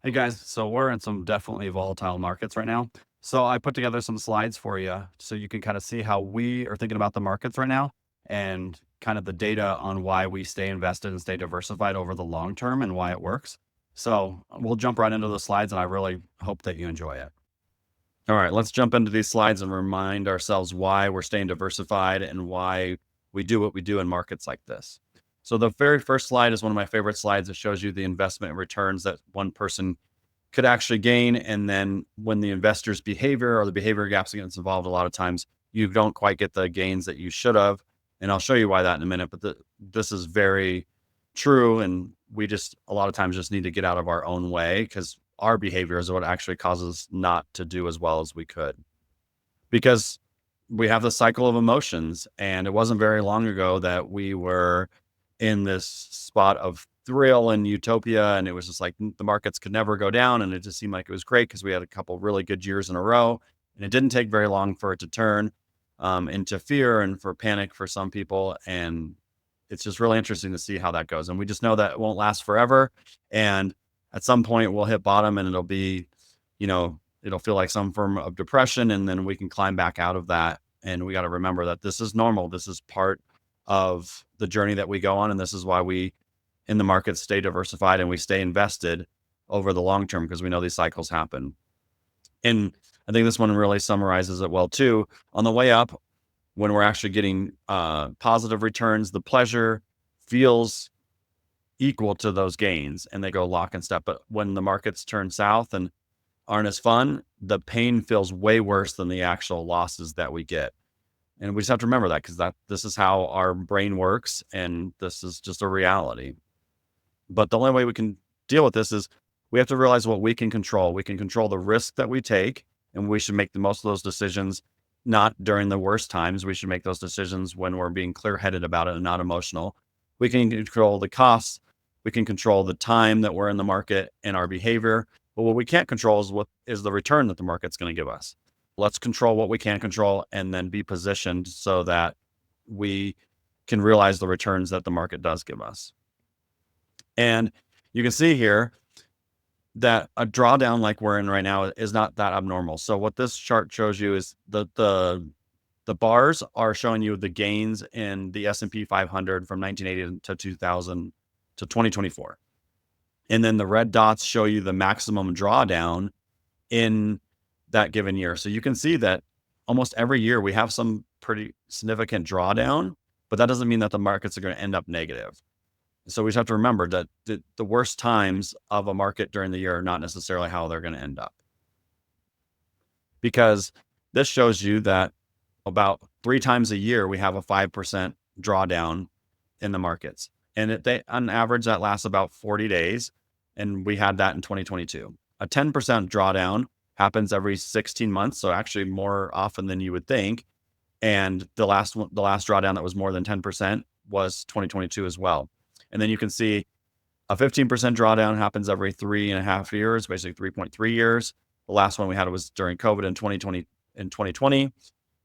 Hey guys, so we're in some definitely volatile markets right now. So I put together some slides for you so you can kind of see how we are thinking about the markets right now and kind of the data on why we stay invested and stay diversified over the long term and why it works. So we'll jump right into the slides and I really hope that you enjoy it. All right, let's jump into these slides and remind ourselves why we're staying diversified and why we do what we do in markets like this. So the very first slide is one of my favorite slides. It shows you the investment returns that one person could actually gain. And then when the investor's behavior or the behavior gaps gets involved, a lot of times you don't quite get the gains that you should have. And I'll show you why that in a minute. But this is very true. And we just a lot of times just need to get out of our own way because our behavior is what actually causes not to do as well as we could. Because we have the cycle of emotions. And it wasn't very long ago that we were in this spot of thrill and utopia. And it was just like the markets could never go down. And it just seemed like it was great because we had a couple really good years in a row. And it didn't take very long for it to turn into fear and for panic for some people. And it's just really interesting to see how that goes. And we just know that it won't last forever. And at some point we'll hit bottom and it'll be, it'll feel like some form of depression. And then we can climb back out of that. And we got to remember that this is normal. This is part of the journey that we go on. And this is why we in the market stay diversified and we stay invested over the long term because we know these cycles happen. And I think this one really summarizes it well too. On the way up, when we're actually getting positive returns, the pleasure feels equal to those gains and they go lock and step. But when the markets turn south and aren't as fun, the pain feels way worse than the actual losses that we get. And we just have to remember that because this is how our brain works and this is just a reality. But the only way we can deal with this is we have to realize what we can control. We can control the risk that we take, and we should make the most of those decisions not during the worst times. We should make those decisions when we're being clear-headed about it and not emotional. We can control the costs. We can control the time that we're in the market and our behavior. But what we can't control is what is the return that the market's going to give us. Let's control what we can control and then be positioned so that we can realize the returns that the market does give us. And you can see here that a drawdown like we're in right now is not that abnormal. So what this chart shows you is the bars are showing you the gains in the S&P 500 from 1980 to 2000 to 2024. And then the red dots show you the maximum drawdown in that given year. So you can see that almost every year we have some pretty significant drawdown, but that doesn't mean that the markets are going to end up negative. So we just have to remember that the worst times of a market during the year are not necessarily how they're going to end up. Because this shows you that about 3 times a year, we have a 5% drawdown in the markets. And on average, that lasts about 40 days. And we had that in 2022. A 10% drawdown happens every 16 months. So actually more often than you would think. And the last drawdown that was more than 10% was 2022 as well. And then you can see a 15% drawdown happens every 3.5 years, basically 3.3 years. The last one we had was during COVID in 2020.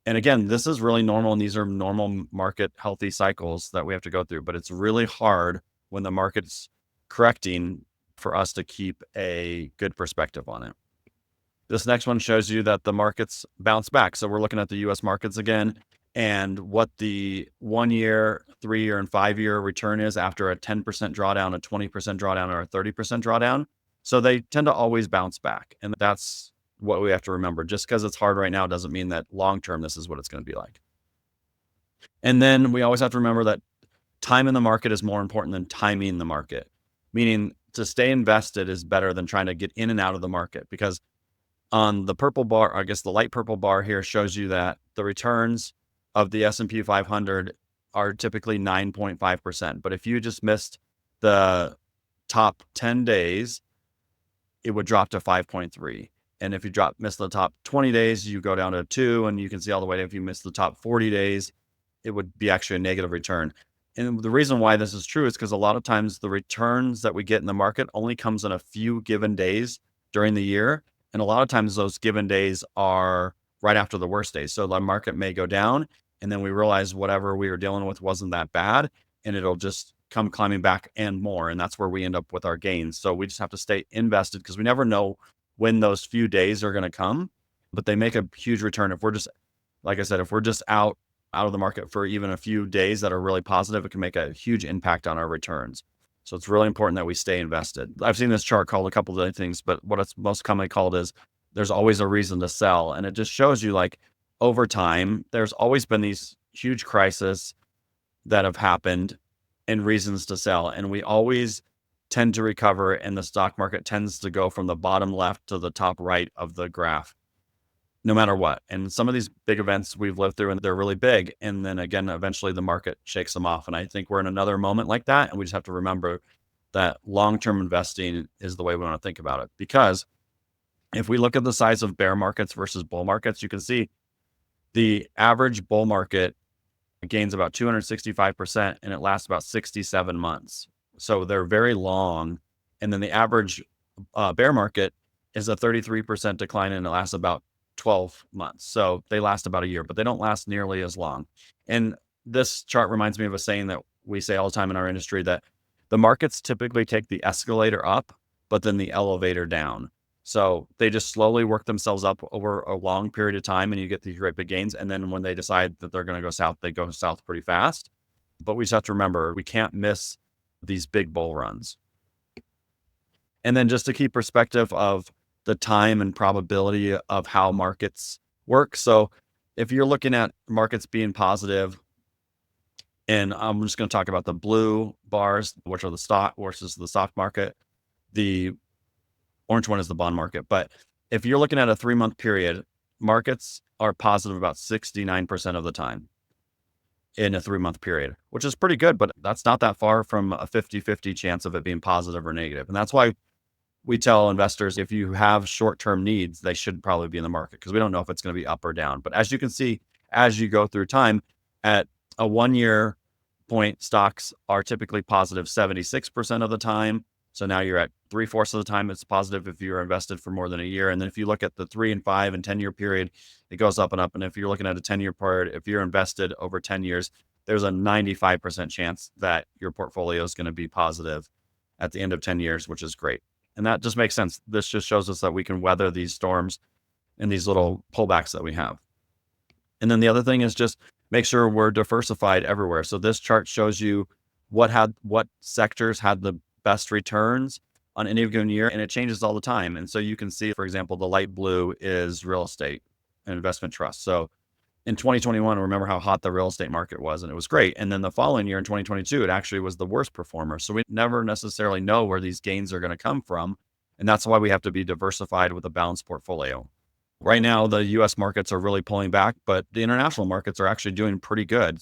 And again, this is really normal. And these are normal market healthy cycles that we have to go through. But it's really hard when the market's correcting for us to keep a good perspective on it. This next one shows you that the markets bounce back. So we're looking at the US markets again and what the 1 year, 3 year, and 5 year return is after a 10% drawdown, a 20% drawdown, or a 30% drawdown. So they tend to always bounce back. And that's what we have to remember. Just because it's hard right now doesn't mean that long term, this is what it's going to be like. And then we always have to remember that time in the market is more important than timing the market, meaning to stay invested is better than trying to get in and out of the market. Because on the purple bar, I guess the light purple bar here shows you that the returns of the S&P 500 are typically 9.5%. But if you just missed the top 10 days, it would drop to 5.3. And if you miss the top 20 days, you go down to 2, and you can see all the way if you miss the top 40 days, it would be actually a negative return. And the reason why this is true is because a lot of times the returns that we get in the market only comes in a few given days during the year. And a lot of times those given days are right after the worst days. So the market may go down and then we realize whatever we were dealing with wasn't that bad and it'll just come climbing back and more. And that's where we end up with our gains. So we just have to stay invested because we never know when those few days are going to come, but they make a huge return. If we're just, like I said, if we're just out of the market for even a few days that are really positive, it can make a huge impact on our returns. So it's really important that we stay invested. I've seen this chart called a couple of other things, but what it's most commonly called is there's always a reason to sell. And it just shows you like over time, there's always been these huge crises that have happened and reasons to sell. And we always tend to recover, and the stock market tends to go from the bottom left to the top right of the graph, no matter what. And some of these big events we've lived through, and they're really big. And then again, eventually the market shakes them off. And I think we're in another moment like that. And we just have to remember that long-term investing is the way we want to think about it. Because if we look at the size of bear markets versus bull markets, you can see the average bull market gains about 265% and it lasts about 67 months. So they're very long. And then the average bear market is a 33% decline and it lasts about 12 months. So they last about a year, but they don't last nearly as long. And this chart reminds me of a saying that we say all the time in our industry, that the markets typically take the escalator up, but then the elevator down. So they just slowly work themselves up over a long period of time and you get these great big gains. And then when they decide that they're going to go south, they go south pretty fast. But we just have to remember, we can't miss these big bull runs. And then just to keep perspective of the time and probability of how markets work. So if you're looking at markets being positive, and I'm just going to talk about the blue bars, which are the stock versus the stock market. The orange one is the bond market. But if you're looking at a 3-month period, markets are positive about 69% of the time in a 3-month period, which is pretty good, but that's not that far from a 50-50 chance of it being positive or negative. And that's why we tell investors, if you have short-term needs, they should probably be in the market because we don't know if it's going to be up or down. But as you can see, as you go through time, at a 1-year point, stocks are typically positive 76% of the time. So now you're at 3/4 of the time it's positive if you're invested for more than a year. And then if you look at the 3 and 5 and 10-year period, it goes up and up. And if you're looking at a 10-year period, if you're invested over 10 years, there's a 95% chance that your portfolio is going to be positive at the end of 10 years, which is great. And that just makes sense. This just shows us that we can weather these storms and these little pullbacks that we have. And then the other thing is just make sure we're diversified everywhere. So this chart shows you what sectors had the best returns on any given year, and it changes all the time. And so you can see, for example, the light blue is real estate and investment trust. So in 2021, remember how hot the real estate market was, and it was great. And then the following year in 2022, it actually was the worst performer. So we never necessarily know where these gains are going to come from. And that's why we have to be diversified with a balanced portfolio. Right now, the US markets are really pulling back, but the international markets are actually doing pretty good.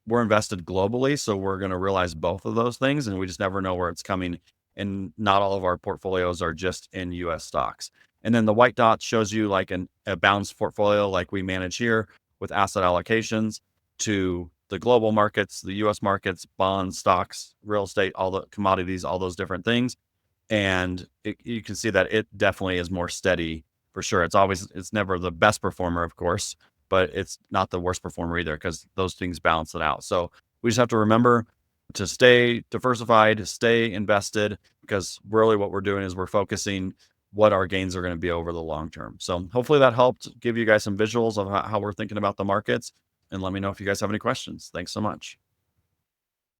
We're invested globally, so we're going to realize both of those things, and we just never know where it's coming. And not all of our portfolios are just in US stocks. And then the white dot shows you like a balanced portfolio like we manage here with asset allocations to the global markets, the US markets, bonds, stocks, real estate, all the commodities, all those different things. And you can see that it definitely is more steady for sure. It's never the best performer, of course, but it's not the worst performer either because those things balance it out. So we just have to remember to stay diversified, stay invested, because really what we're doing is we're focusing what our gains are going to be over the long term. So hopefully that helped give you guys some visuals of how we're thinking about the markets. And let me know if you guys have any questions. Thanks so much.